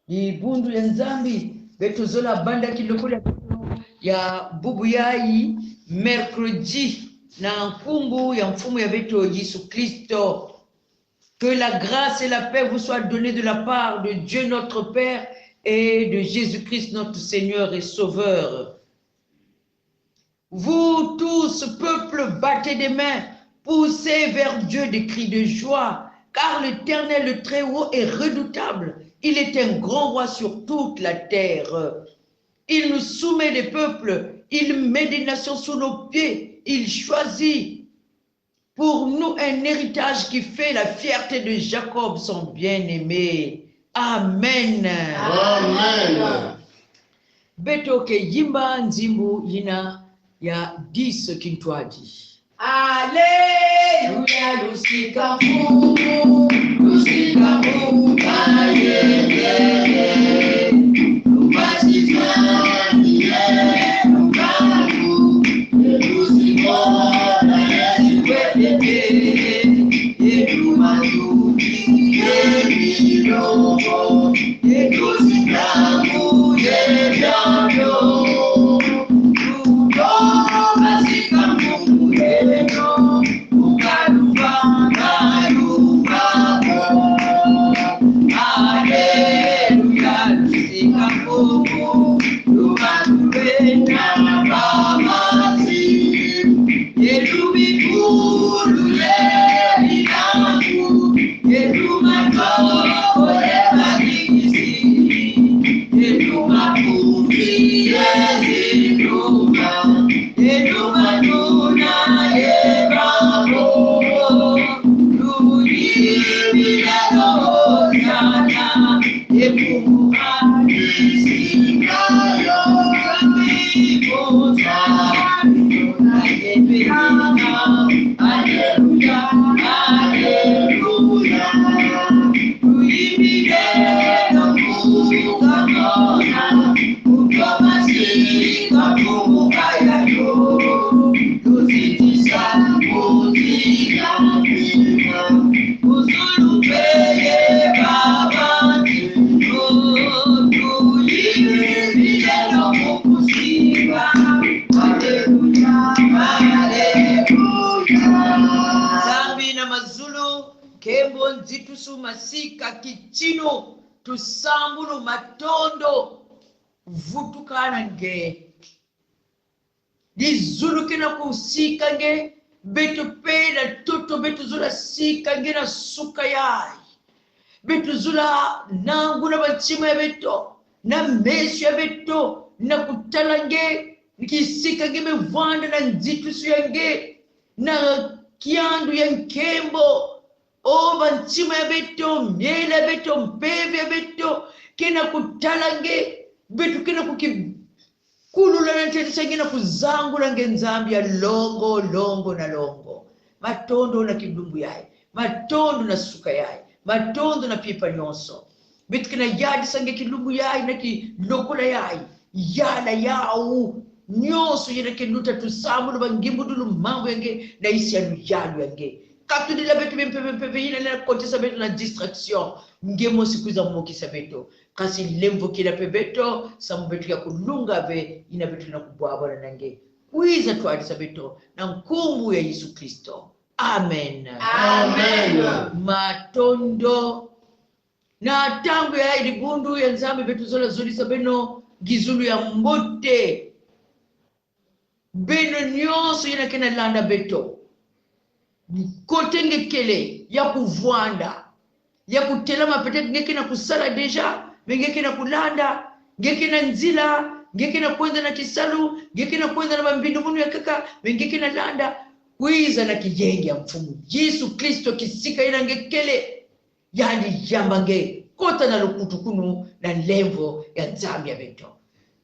ibundu ya nzambi betu zola banda kilokole ya bubu yai mercredi na nkumbu ya mfumu ya betu Yesu Kristo. Que la grâce et la paix vous soient données de la part de Dieu notre Père et de Jésus-Christ notre Seigneur et Sauveur. Vous tous, peuple, battez des mains, poussez vers Dieu des cris de joie, car l'Éternel, le Très-Haut, est redoutable. Il est un grand roi sur toute la terre. Il nous soumet des peuples, il met des nations sous nos pieds, il choisit pour nous un héritage qui fait la fierté de Jacob, son bien-aimé. Amen. Amen. Beto ke yimba nzimbu yina ya 10 kintwaji. Alléluia, lusika Mungu kayeye. Ubasifani ye Mungu, lusika na Yesu kwetete. Yesu mazuki ye milomo, lusika muye vyavyo. Masika kichino tusambulu matondo vutukana nge dizulu kina kusika nge betu peda toto betu zula sika nge na suka yai betu zula nangu na bachima ya beto na mesu ya beto na kutala nge nikisika nge mevanda na nzitusu ya nge na kiandu ya nkembo. O banchima ya beto, miele ya beto, mpeve ya beto, kena kutalange, beto kena kukikulula na tetesa kena kuzangula nge nzambi ya longo na longo. Matondo na kidumbu yai, matondo na suka yai, matondo na pipa nyonso. Beto kena yadi sange kidumbu yai na kilokula yai, yala yau, nyonso yena kenuta tusamu na bangimudulu mambo yange na isi ya lujalu yange. Kaptu di la betu mpepe ina na kontesa betu na distraction ngemo sikuza mmoki sa betu kasi lemvo kila pebeto samu betu ya kulunga be ina betu na kubwabwa na nange kuiza tuadi sa betu na nkumbu ya Yesu Kristo. Amen. Amen. Matondo na tangu ya ilibundu ya nzambi betu zola zuli sa beno gizulu ya mbote beno nyonso ina kena landa beto kote ngekele ya kuvwanda ya kutelama peut-être ngeke na kusala deja ngeke na kulanda ngeke na nzila ngeke na kwenda na kisalu ngeke na kwenda na mbindu munu ya kaka ngeke na landa kuiza na kijenge ya mfumu Yesu Kristo kisika ina ngekele yani jambange kota na lukutukunu na levo ya nzambi ya beto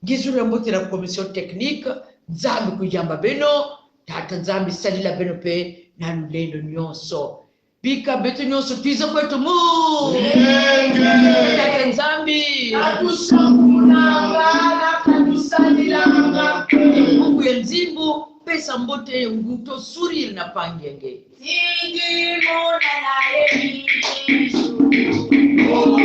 gizu ya mbote na commission technique nzambi kujamba beno tata nzambi salila beno pe na lulendo nyonso bika beto nyonso tuiza kwetu mu tata nzambi atusamunanga katusalilanga Mungu ya nzimbu pesa mbote nguto suri na pangenge tingi mona na Yesu Oh,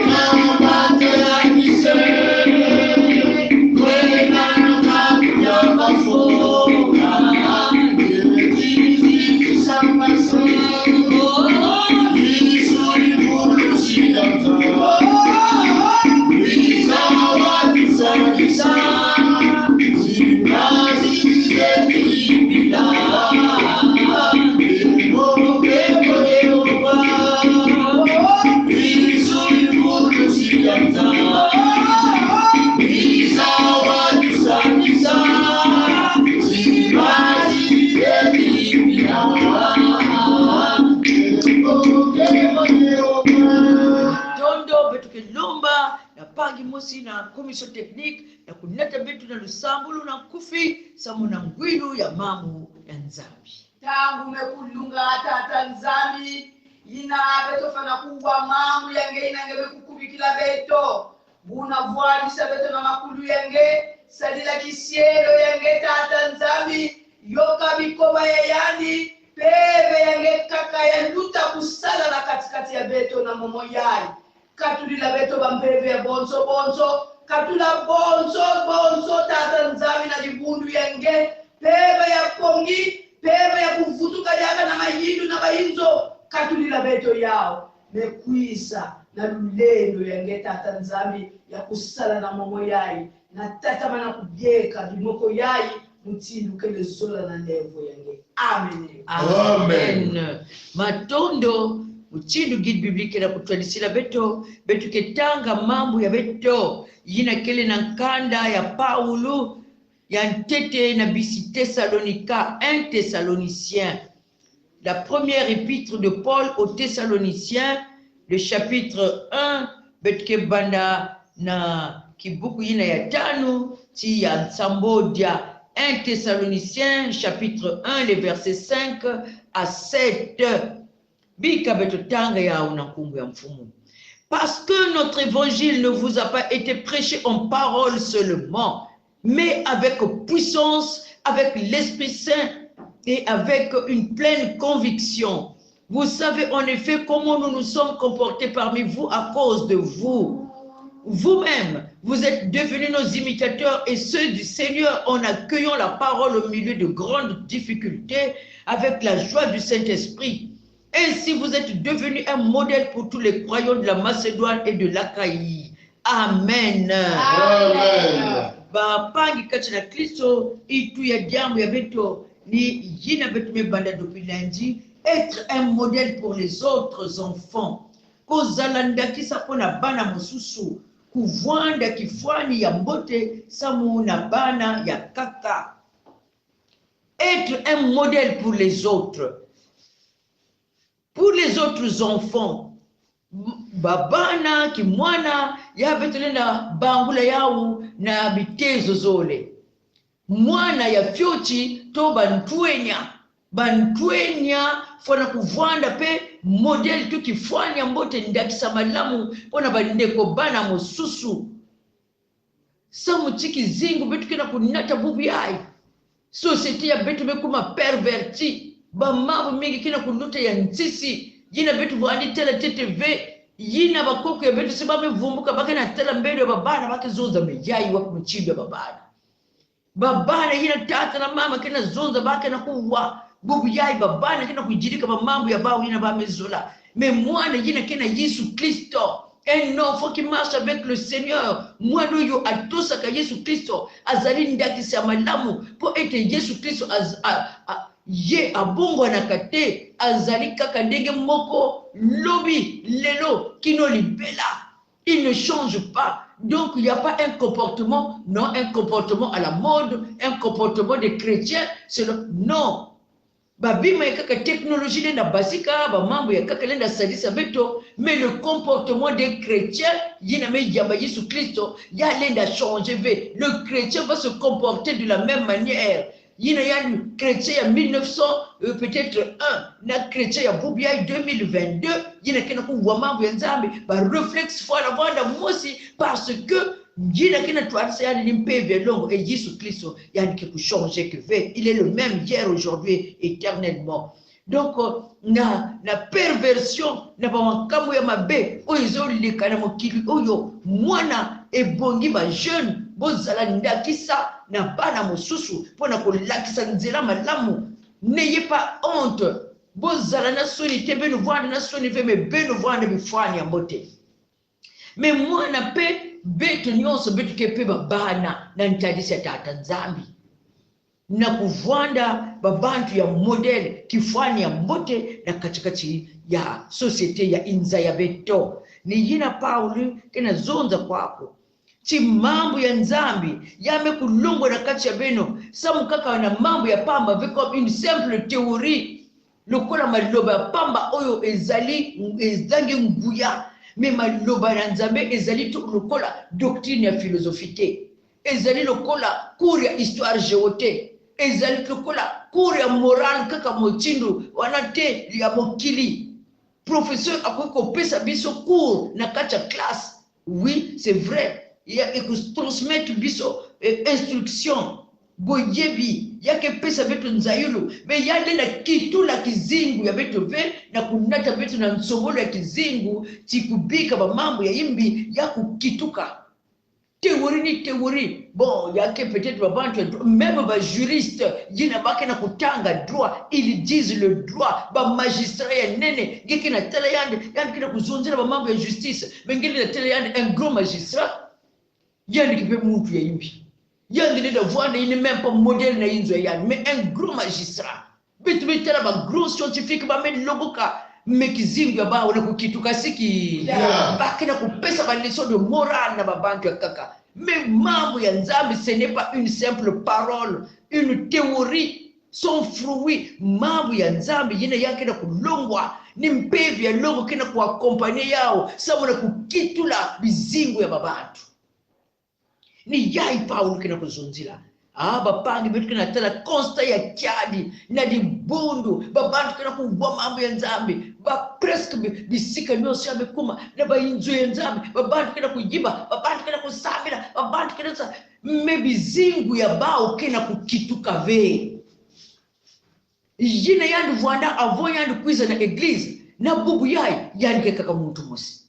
lomba na pangi mosi na commission technique na kunata betu na lusambulu na kufi samu na ngwilu ya mamu ya nzambi tangu mekulunga tata nzambi ina beto fana kuwa mamu yange inange bekukubikila beto buna vualisa beto na makulu yange salila kisiero yange tata nzambi yoka bikoba ya yani pebe yange kaka ya nduta kusala na katikati ya beto na momo yai katulila beto bampebe ya bonzo bonzo katula bonzo tata nzambi na libundu yange pebe ya pongi pebe ya kuvutuka yaka na mayindu na bayinzo katulila beto yao mekuisa na lulendo yange tata nzambi ya kusala na momo yai na tata mana kubyeka limoko yai mutilu kele zola na nevo yange amen amen matondo mutilu guide biblique na kutwadisila beto ketanga mambo ya beto yina kele na nkanda ya Paulo ya ntete na bisi Thessalonica 1 Thessaloniciens. La première épître de Paul aux Thessaloniciens, le chapitre 1, betke banda na kibuku yina ya tano ti ya Nsambodia 1 Thessaloniciens, chapitre 1, les versets 5 à 7. Bika beto tanga ya unakungu ya mfumu. Parce que notre évangile ne vous a pas été prêché en parole seulement, mais avec puissance, avec l'Esprit Saint et avec une pleine conviction. Vous savez en effet comment nous nous sommes comportés parmi vous à cause de vous. Vous-même, vous êtes devenus nos imitateurs et ceux du Seigneur en accueillant la parole au milieu de grandes difficultés avec la joie du Saint-Esprit. Ainsi, vous êtes devenus un modèle pour tous les croyants de la Macédoine et de l'Achaïe. Amen. Amen. Ba pangi kati na Kristo itu ya jambo ya beto ni jina beto mebanda depuis lundi, être un modèle pour les autres enfants. Kozalanda kisa pona bana mosusu kuvwanda kifwani ya mbote samu na bana ya kaka. Être un modèle pour les autres. Pour les autres enfants, babana kimwana ya betulenda bangula yao na bitezo zole. Mwana ya fyochi to bantwenya fona kuvwanda pe model tu kifwanya mbote ndakisa malamu pona bandeko bana mosusu. Samu chiki zingu betu kena kunata bubu yai. Société ya betu bekuma perverti. Ba mabu mingi kina kunuta ya ntisi yina betu vwandi tela TTV yina bakoko ya betu sibame vumbuka baka na tela mbele babana baka zonza mejayi wako mchibi babana yina tata na mama kina zonza baka na kuwa bubu yai babana kina kujirika mamambu ya bao yina ba mezola mais mwana yina kina Yesu Kristo un enfant qui marche avec le Seigneur mwana yo atosaka Yesu Kristo azali ndakisi ya malamu po ete Yesu Kristo ye abongo na kate azali kaka ndenge moko lobi lelo kino libela. Il ne change pas. Donc il n'y a pas un comportement, non, un comportement à la mode, un comportement des chrétiens, c'est le non. Babima ya kaka technologie na basika ba mambo ya kaka lenda salisa beto, mais le comportement des chrétiens yina me yamba Yesu Kristo ya lenda changer ve. Le chrétien va se comporter de la même manière. Il y a un chrétien en 1900, peut-être un, na chrétien ya Boubiaï 2022, il y a un wamambu ya nzambi, ba réflexe fois la vanda mosi, parce que il y a un toile ya l'impewe longo, et Jésus Christ, il y a quelque chose que fait, il est le même hier, aujourd'hui, éternellement. Donc, na perversion, na ba wankamu ya mabe, oyo leka na mokili, oyo, mwana, ebongi ba jeune, bozala ndakisa, na bana mosusu pona ko lakisa nzela malamu. N'ayez pas honte, bozala na soni te beno vwanda na soni ve me beno vwanda bifwani ya mbote. Me mwana pe beto nyonso beto kepe babana na ntadisi ya tata nzambi na kuvwanda babantu ya model kifwani ya mbote na katikati ya societe ya inza ya beto. Ni yina Paulo kena zonza kwako ti mambo ya nzambi yame kulongwa na kati ya beno samu kaka na mambo ya pamba veko une simple théorie lokola maloba ya pamba oyo ezali nguya mais maloba na nzambe ezali to lokola doctrine ya philosophie te, ezali lokola cours ya histoire géo te, ezali lokola cours ya morale kaka motindo wana te ya mokili. Professeur akoki kopesa biso cours na kati ya classe, oui c'est vrai, ya ekotransmettre biso instruction boyebi yake pesa betu nzayulu me yale na kitu la kizingu ya betu ve na kunata betu na nsongolo ya kizingu tikubika ba mambo ya imbi ya kukituka. Théorie ni théorie, bon yake peut-être babantu même ba juriste yina bake na kutanga droit, ils disent le droit, ba magistrat ya nene geki na tele yande kina kuzunzira ba mambo ya justice bengeli na tele yande un gros magistrat yande kipe muntu ya imbi yande de voir il n'est même pas modèle na inzo yande mais un gros magistrat bitu bitera ba gros scientifique ba med loboka mekizingu ya ba wana kukituka siki baki na kupesa ba leçon de morale na babantu ya kaka. Mais mambo ya nzambe ce n'est pas une simple parole, une théorie, son fruit. Mambo ya nzambe yina yake na kulongwa ni mpevi ya longo kina kuakompanye yao samu na kukitula bizingu ya babantu. Ni yai Paulo kina kuzunzila bapangi betu kina tala konsta ya kiadi na di bundu babantu kina kuwa mambo ya nzambe ba presque bisika nyosi ya mekuma na ba inzo ya nzambe babantu kina kujiba babantu kina kusabila babantu kina sa mebizingu ya bao kina kukituka ve yina yandu vuanda avo yandu kuiza na eglise na bubu yai yandu keka muntu mosi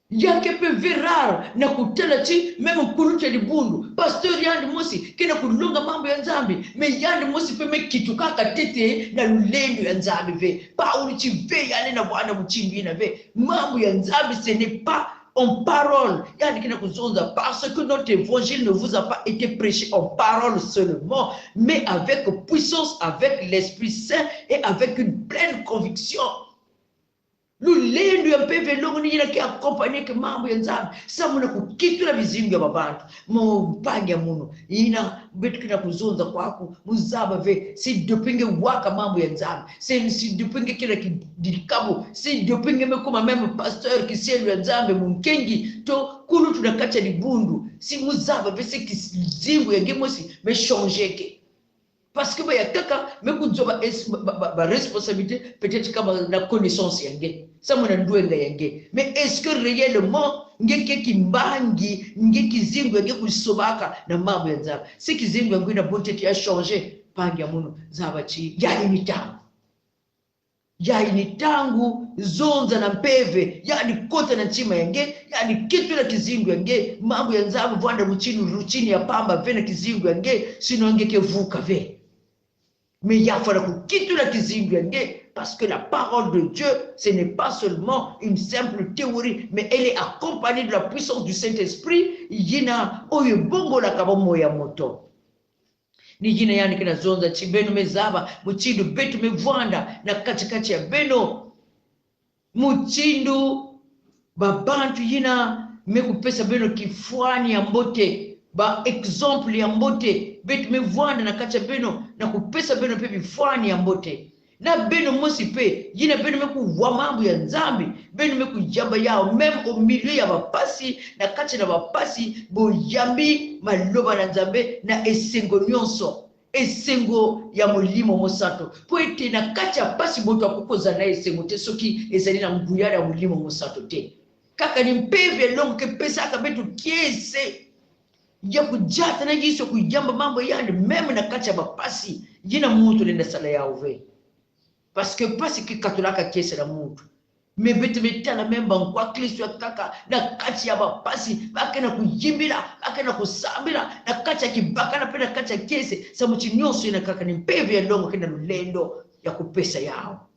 yake pe virar na kutela chi meme kulute libundu pastor yandi mosi kina kulunga mambo ya nzambi me yandi mosi pe mekituka katete na lulendo ya nzambi ve Paulo chi ve yale na bwana mchimbi na ve mambo ya nzambi ce n'est pas en parole yandi kina kuzonza parce que notre évangile ne vous a pas été prêché en parole seulement mais avec puissance, avec l'Esprit Saint et avec une pleine conviction. Lulendo ya mpeve longo ni yina ki accompagner ke mambo ya nzambe samu na kukitula bizingu ya babantu mpanya muno yina betu kina kuzonza kwako muzaba ve si dopinge waka mambo ya nzambe si dopinge kila kidikabo si dopinge mekuma meme pasteur kiselu ya nzambe munkengi to kulu tunakacha libundu si muzaba ve si kizingu ya gemosi me changeke. Parce que ya kaka mekuzoba ba responsabilité peut-être comme la connaissance yange ça mona ndwenga yange mais est-ce que réellement ngeke kimbangi ngeke kizingu yange kusobaka na mambo ya nzaba si kizingu yange na bonté ya changer pangi ya muno zabachi ya ni tangu zonza na mpeve yani kota na chima yange yani kitu na kizingu yange mambo ya nzaba vwanda ruchini ya pamba vena kizingu yange sino ngeke vuka ve. Mais il y a la kizingu yange parce que la parole de Dieu, ce n'est pas seulement une simple théorie, mais elle est accompagnée de la puissance du Saint-Esprit. Yina oyo bongo la kabomo ya moto. Ni yina yani kina zonza chibeno mezaba, muchindu betu mevwanda na katikati ya beno. Muchindu babantu yina mekupesa beno kifuani ya mbote. Ba exemple ya mbote betu mevwanda na kacha beno na kupesa beno pe bifwani ya mbote na beno mosi pe yina beno meku wa mambo ya nzambi beno meku jamba yao même au milieu ya bapasi na kacha na bapasi bo yambi maloba na nzambe na esengo nyonso esengo ya molimo mosato po ete na kacha pasi boto akukoza na esengo te soki ezali na mbuyara ya molimo mosato te kaka ni mpeve longo ke pesa aka betu kiese ya kujata na yiso kujamba mambo yandi meme na kacha bapasi yina muntu nenda sala ya uve parce que pasi ki katolaka kese na muntu me betu betala memba kwa Kristo ya kaka na kacha ya bapasi bakena kujimbira bakena kusambira na kacha kibaka na pena kacha kese samu chinyonso ina kaka ni mpeve ya longo kina lulendo ya kupesa yao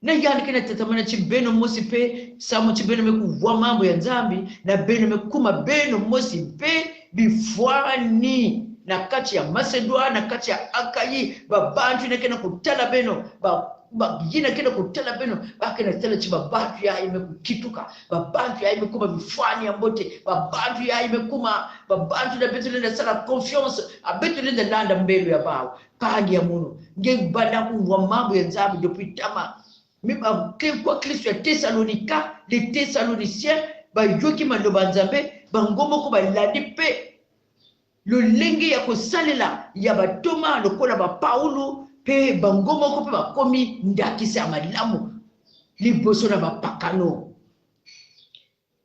na yani kina tatamana chibeno mosi pe samu chibeno mekuwa mambo ya nzambi na beno mekuma beno mosi pe bifwani na kati ya Macedoine na kati ya Akayi babantu ina kina kutala beno yina kina kutala beno bakena tala chibabantu ya imekukituka babantu ya imekuma bifwani ya mbote babantu ya imekuma babantu na betu nenda sala confiance abetu nenda landa mbelu ya bao pangi ya muno ngebanda kuwa mambo ya nzambi dopitama kwa Kristo ya Thessalonika les Thessaloniciens bayoki maloba nzambe bango moko balandi pe lolenge ya kosalela ya batoma lokola baPaulo pe bango moko pe bakomi ndakisa ya malamu liboso na bapakano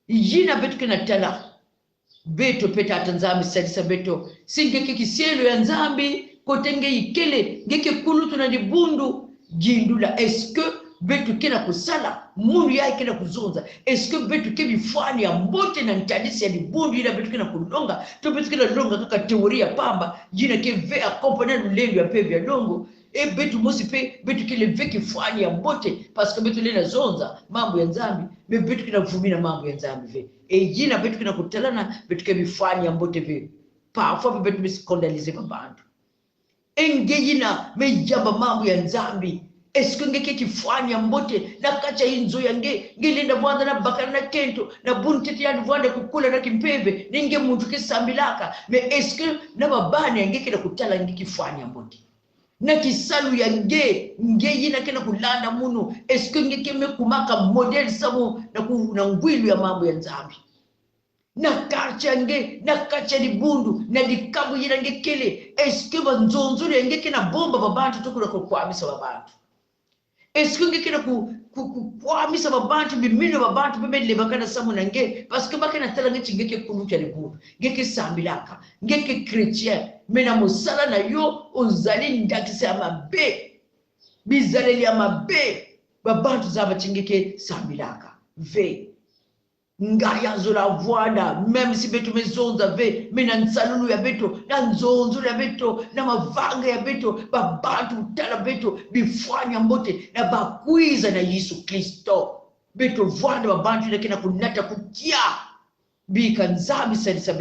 yina betu kena tala beto peta atanzambi salisa beto singeke kisielo ya nzambi kotenge ikele ngeke kulutu na libundu jindula eske betu kena kusala munu ya kena kuzonza eske betu kebifani ya mbote na ntadisi ya libundu ila betu kena kulonga to betu kena longa kaka teoria pamba jina ke ve accompagner lulendo ya pevi ya longo e betu mosi pe betu kele ve kifani ya mbote parce que betu lena zonza mambo ya nzambi me betu kena vumina mambo ya nzambi ve e jina betu kena kutalana betu kebifani ya mbote ve parfois betu miskondalize babantu engeyina mejamba mambo ya nzambi eske ngeke kifani ya mbote na kacha inzo yange ngelenda vwanda na bakana na kento na buntete ya vwanda kukula na kimpeve ninge muntu kesambilaka me eske na babani yange na kutala nge kifani ya mbote na kisalu yange ngeyina kena kulanda munu eske ngeke mekumaka model samu na ngwilu ya mambo ya nzambi na karcha nge na kacha libundu na likabu yina nge kele eske banzonzuri yange kena bomba babantu tukula kukwamisa babantu eske nge kena kukwamisa babantu bimino babantu bemele bakana samu nange parce que bakana tala nge ngeke kulucha libundu ngeke sambilaka ngeke chrétien mena musala na yo ozali ndakisa mabe bizaleli ya mabe babantu zaba chingeke sambilaka ve ngaya zola voada même si beto mezonza ve mena nsalulu ya beto na nzonzo ya beto na mavanga ya beto babantu tala beto bifanya mbote na bakwiza na Yesu Kristo beto voada babantu lekena kunata kutia bika nzabi salisa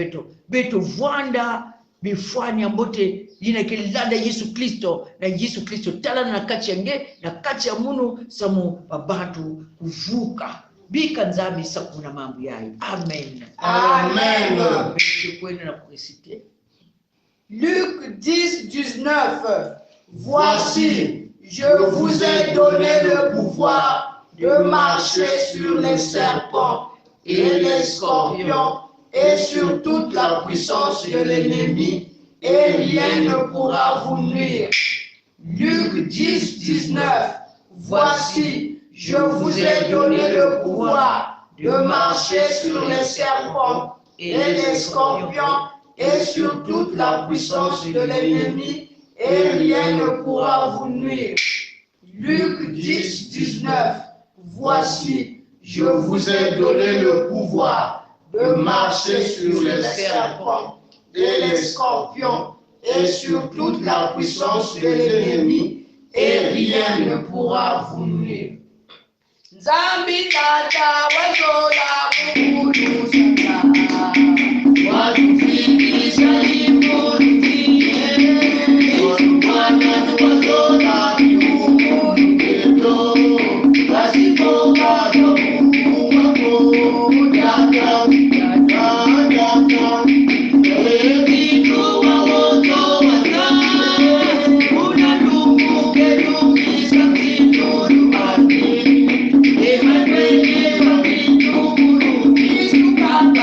beto voanda bifanya mbote yina kelanda Yesu Kristo na Yesu Kristo tala na kati yange na kati ya munu samu babantu kuvuka bika nzambi sakuna mambo yayo amen Amen. Luc 10:19 Voici, je vous ai donné le pouvoir de marcher sur les serpents et les scorpions et sur toute la puissance de l'ennemi et rien ne pourra vous nuire. Luc 10:19 Voici, je vous ai donné le pouvoir de marcher sur les serpents et les scorpions et sur toute la puissance de l'ennemi et rien ne pourra vous nuire. Luc 10:19 Voici, je vous ai donné le pouvoir de marcher sur les serpents et les scorpions et sur toute la puissance de l'ennemi et rien ne pourra vous nuire. Nzambi tata wazola mukulu sata watufikisha limoni watuwana wazola mukulu keto wasipoka Mungu wako daka evitu wawoto wazaa unadungu kedumisa kituru ati Emmanuel, Emmanuel, Emmanuel, Emmanuel,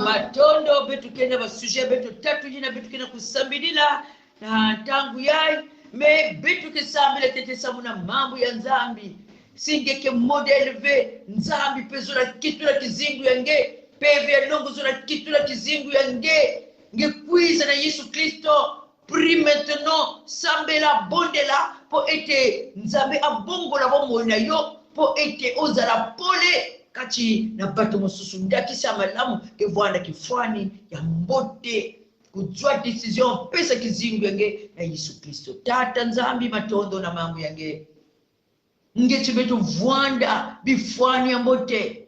Matondo betu kenda basuje betu tatu jina betu kenda kusambidila na tangu yai me betu kesambile tete samuna mambo ya nzambi singeke model ve nzambi pezura kitula kizingu yange peve nongo zura kitula kizingu yange nge kuiza na Yesu Kristo pri maintenant sambela bondela po ete nzambe abongo la bomo na yo po ete ozala pole kati na bato mosusu ndakisa malamu ke vwanda kifwani ya mbote kujua decision pesa kizingu yange na Yesu Kristo tata nzambi matondo na mambo yange nge chibetu vwanda bifwani ya mbote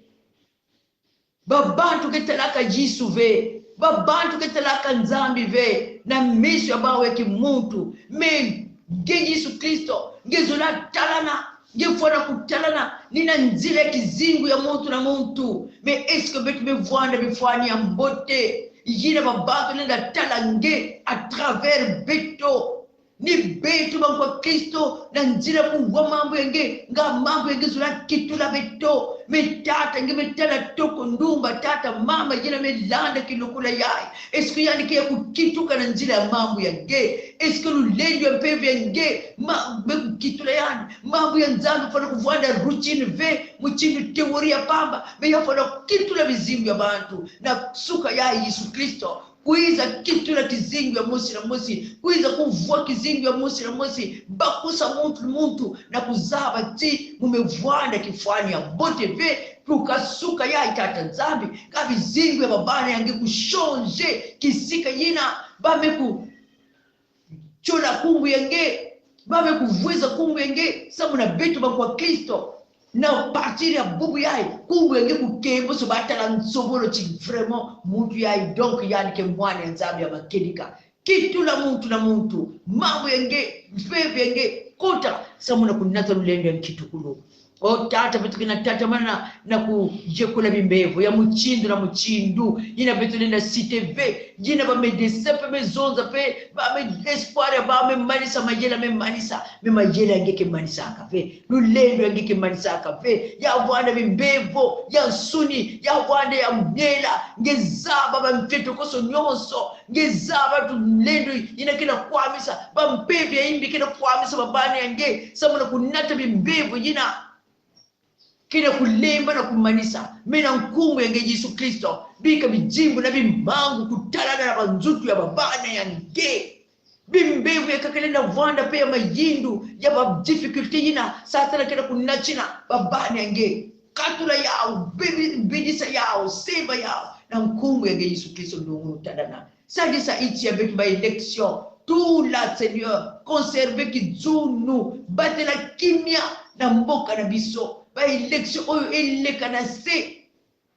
babantu ketalaka Yesu ve babantu ketalaka nzambi ve na miso ya bawe kimuntu me nge Yesu Kristo nge zola talana ngefona kutalana nina nzile kizingu ya muntu na muntu me eske betu bevwanda bifwani ya mbote yina babantu nenda talange a travers beto ni betu bangwa Kristo na nzile kuwa mambo yenge nga mambo yenge zula kitula beto metata nge metala toko ndumba tata mama yina melanda kilukula yai eske yani kia kukituka na nzile ya mambo yenge eske lulendi ya mpeve yenge kukitula yani mambo ya nzambi fana kuvwanda routine ve mchini teoria pamba meya fana kitula bizimbu ya bantu na suka ya Yesu Kristo kuiza kitula kizingu ya mosi na mosi kuiza kuvua kizingu ya mosi na mosi bakusa muntu na kuzaba ti mumevwanda kifwani ya mbote ve tukasuka ya itata nzambi kabizingu ya babana yange kushonje kisika yina bame ku chola kumbu yange bame kuvueza kumbu yange sabu na betu bakwa Kristo na partir ya bubu yai kumbu yange kukembo so batala nsobolo chi vraiment muntu yai donc yani ke mwana nzambi ya makedika kitu la muntu na muntu mambo yange mpepe yange kota sabu na kunata lulendo ya kitukulu o tata betu kina tata mana na kujekula bimbevo ya muchindu na muchindu ina betu nenda site ve jina ba medecin pe mezonza pe ba me espoir ba me manisa majela me manisa me majela ngeke manisa akave lulendo ngeke manisa akave ya bwana bimbevo ya suni ya bwana ya mnyela ngezaba ba mfeto koso nyonso ngezaba tu lendo ina kina kwamisa ba mpepe ya imbi kina kwamisa babani yange samu na kunata bimbevo jina kina kulemba na kumanisa mena nkumu yange Yesu Kristo bika bijimbu na bimbangu kutalana na banzutu ya babana yange bimbevu ya kakelenda vwanda pe ya mayindu ya bab difficulty yina sasa na kina kunachina babana yange katula yao bidisa yao seba yao na nkumu yange Yesu Kristo ndungu tadana sadisa ichi ya betu ba election tout la Seigneur conserver kizunu batela kimia na mboka na biso ba election oyo eleka na se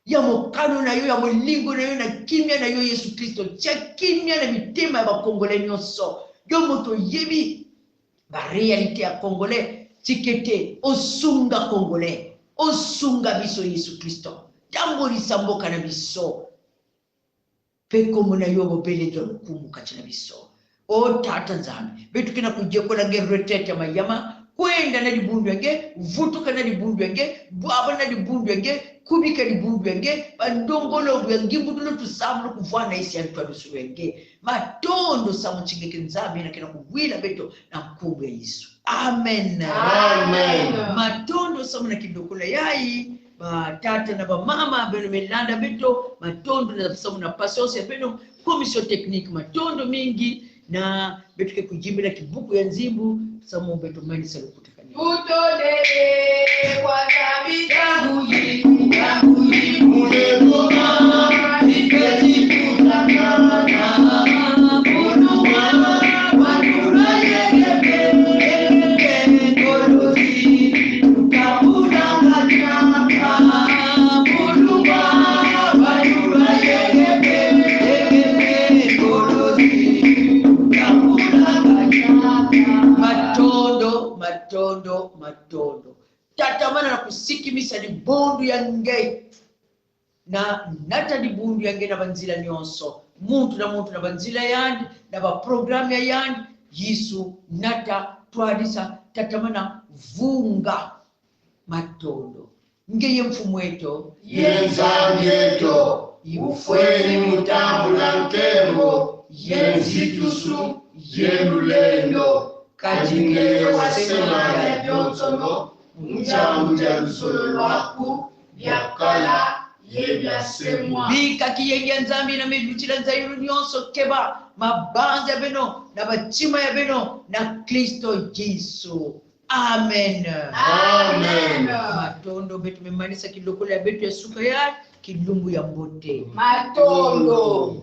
ya mokano na yo ya molingo na yo na kimia na yo Yesu Kristo tia kimia na mitema ya bakongolais nyonso yo moto yebi ba réalité ya congolais tikete osunga congolais osunga biso Yesu Kristo tambolisa mboka na biso pe komo na yo bobele do kumu kati na biso o tata nzambi betu kina kujekola nge retraite ya mayama kwenda na libundu yange vutuka na libundu yange bwaba na libundu yange kubika libundu yange bandongolo byange mbudulo tusamu kuvana isi antwadusu yange matondo samu chingeke nzambi na kina kugwila beto na mkubwa Yesu. Amen. Amen. Matondo samu na kidokula yai tata na mama beno melanda beto matondo na samu na pasos ya beno komisio tekniki matondo mingi na beto ke kujimbila kibuku ya nzimbu samu beto mani salukuta kani Utolele kwa dhambi zangu Ule Bwana nipeti kutangana. Munua wanura yegebe kolosi tukabudanganya. Munua wanura yegebe kolosi tukabudanganya. matondo tatamana na kusikimisa libundu yange na nata libundu yange na banzila nyonso muntu na banzila yandi na ba programu yandi Yesu nata twadisa tatamana vunga matondo ngeye mfumweto Yenzangeto ufweni mutambula nkemo yenzitusu yenulendo kajingeye wasema ya byonsono mchangu ja lusolo lwaku byakala yebyasemwa bika kiyenga nzambi na meduchila nzayuru nyonso keba mabanza beno na bachima ya beno na Kristo Yesu. Amen. Amen. Matondo betu memanisa kilokole ya betu ya suka ya kilumbu ya mbote matondo